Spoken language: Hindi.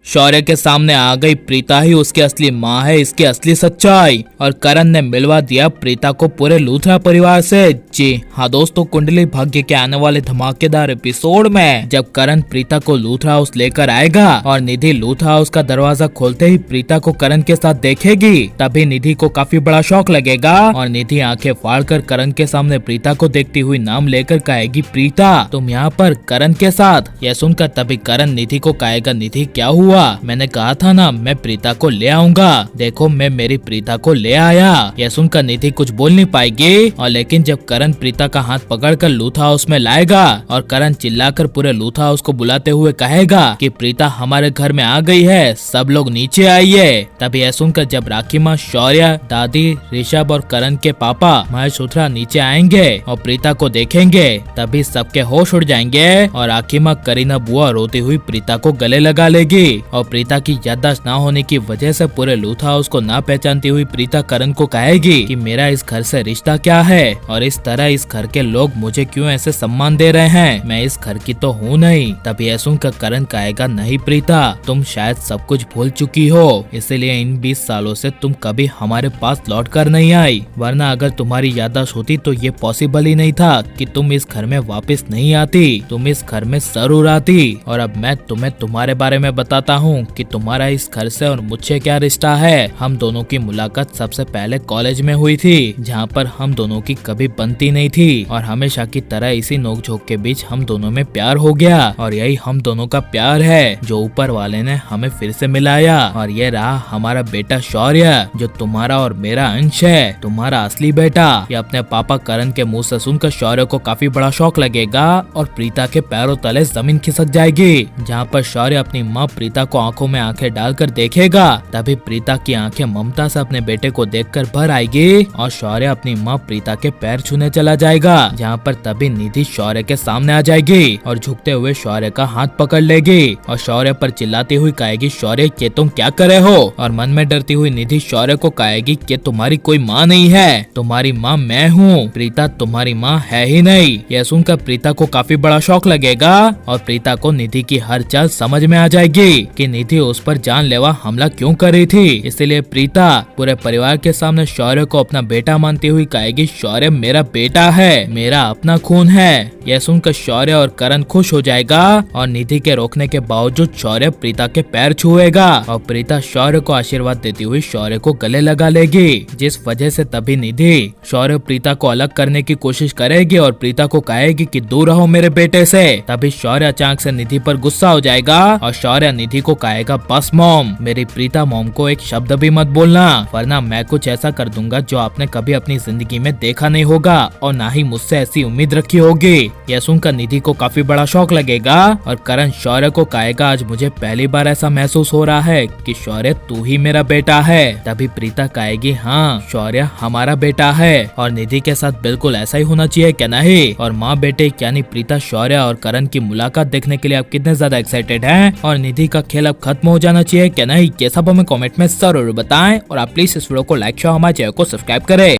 शौर्य के सामने आ गई प्रीता ही उसकी असली माँ है, इसकी असली सच्चाई। और करण ने मिलवा दिया प्रीता को पूरे लूथरा परिवार से। जी हाँ दोस्तों, कुंडली भाग्य के आने वाले धमाकेदार एपिसोड में जब करण प्रीता को लूथरा हाउस लेकर आएगा और निधि लूथरा हाउस का दरवाजा खोलते ही प्रीता को करण के साथ देखेगी, तभी निधि को काफी बड़ा शौक लगेगा और निधि आंखें फाड़कर करण के सामने प्रीता को देखती हुई नाम लेकर कहेगी, प्रीता तुम यहाँ पर करण के साथ। यह सुनकर तभी करण निधि को कहेगा, निधि क्या हुआ? मैंने कहा था ना मैं प्रीता को ले आऊंगा, देखो मैं मेरी प्रीता को ले आया। यह सुनकर निधि कुछ बोल नहीं पाएगी और लेकिन जब करण प्रीता का हाथ पकड़कर लूथरा हाउस में लाएगा और करण चिल्लाकर पूरे लूथरा हाउस को बुलाते हुए कहेगा कि प्रीता हमारे घर में आ गई है, सब लोग नीचे आइए। तभी यह सुनकर जब राखी माँ, शौर्य, दादी, ऋषभ और करण के पापा महेश सुथरा नीचे आएंगे और प्रीता को देखेंगे, तभी सबके होश उड़ जाएंगे और राखी माँ करीना बुआ रोती हुई प्रीता को गले लगा लेगी। और प्रीता की याददाश्त ना होने की वजह से पूरे लूथरा हाउस को ना पहचानती हुई प्रीता करण को कहेगी कि मेरा इस घर से रिश्ता क्या है और इस तरह इस घर के लोग मुझे क्यों ऐसे सम्मान दे रहे हैं, मैं इस घर की तो हूँ नहीं। तभी यह सुनकर करण कहेगा, नहीं प्रीता तुम शायद सब कुछ भूल चुकी हो, इसीलिए इन 20 सालों से तुम कभी हमारे पास लौट कर नहीं आई, वरना अगर तुम्हारी याददाश्त होती तो ये पॉसिबल ही नहीं था कि तुम इस घर में वापस नहीं आती, तुम इस घर में जरूर आती। और अब मैं तुम्हें तुम्हारे बारे में बताता हूँ कि तुम्हारा इस घर से और मुझसे क्या रिश्ता है। हम दोनों की मुलाकात सबसे पहले कॉलेज में हुई थी, जहाँ पर हम दोनों की कभी बनती नहीं थी और हमेशा की तरह इसी नोकझोंक के बीच हम दोनों में प्यार हो गया और यही हम दोनों का प्यार है जो ऊपर वाले ने हमें फिर से मिलाया। और ये रहा हमारा बेटा शौर्य जो तुम्हारा और मेरा अंश है, तुम्हारा असली बेटा। ये अपने पापा करण के मुँह से सुनकर शौर्य को काफी बड़ा शौक लगेगा और प्रीता के पैरों तले जमीन खिसक जाएगी। जहाँ पर शौर्य अपनी माँ प्रीता को आंखों में आंखें डालकर देखेगा, तभी प्रीता की आंखें ममता से अपने बेटे को देखकर भर आएगी और शौर्य अपनी माँ प्रीता के पैर छूने चला जाएगा। जहाँ पर तभी निधि शौर्य के सामने आ जाएगी और झुकते हुए शौर्य का हाथ पकड़ लेगी और शौर्य पर चिल्लाती हुई कहेगी, शौर्य ये तुम क्या करे हो? और मन में डरती हुई निधि शौर्य को कहेगी कि तुम्हारी कोई माँ नहीं है, तुम्हारी माँ मैं हूँ, प्रीता तुम्हारी माँ है ही नहीं। यह सुनकर प्रीता को काफी बड़ा शौक लगेगा और प्रीता को निधि की हर चाल समझ में आ जाएगी कि निधि उस पर जानलेवा हमला क्यों कर रही थी। इसलिए प्रीता पूरे परिवार के सामने शौर्य को अपना बेटा मानती हुई कहेगी, शौर्य मेरा बेटा है, मेरा अपना खून है। यह सुनकर शौर्य और करण खुश हो जाएगा और निधि के रोकने के बावजूद शौर्य प्रीता के पैर छुएगा और प्रीता शौर्य को आशीर्वाद देती हुई शौर्य को गले लगा लेगी, जिस वजह से तभी निधि शौर्य प्रीता को अलग करने की कोशिश करेगी और प्रीता को कहेगी कि दूर रहो मेरे बेटे से। तभी शौर्य अचानक से निधि पर गुस्सा हो जाएगा और शौर्य निधि को कहेगा, बस मॉम, मेरी प्रीता मॉम को एक शब्द भी मत बोलना, वरना मैं कुछ ऐसा कर दूंगा जो आपने कभी अपनी जिंदगी में देखा नहीं होगा और ना ही मुझसे ऐसी उम्मीद रखी होगी। यह सुनकर निधि को काफी बड़ा शौक लगेगा और करण शौर्य को कहेगा, आज मुझे पहली बार ऐसा महसूस हो रहा है कि शौर्य तू ही मेरा बेटा है। तभी प्रीता कहेगी, हाँ शौर्य हमारा बेटा है और निधि के साथ बिल्कुल ऐसा ही होना चाहिए क्या नहीं। और माँ बेटे यानी प्रीता, शौर्य और करण की मुलाकात देखने के लिए आप कितने ज्यादा एक्साइटेड हैं और निधि का खेल अब खत्म हो जाना चाहिए क्या नहीं, ये सब हमें कमेंट में जरूर बताएं और आप प्लीज इस वीडियो को लाइक शेयर हमारे चैनल को सब्सक्राइब करें।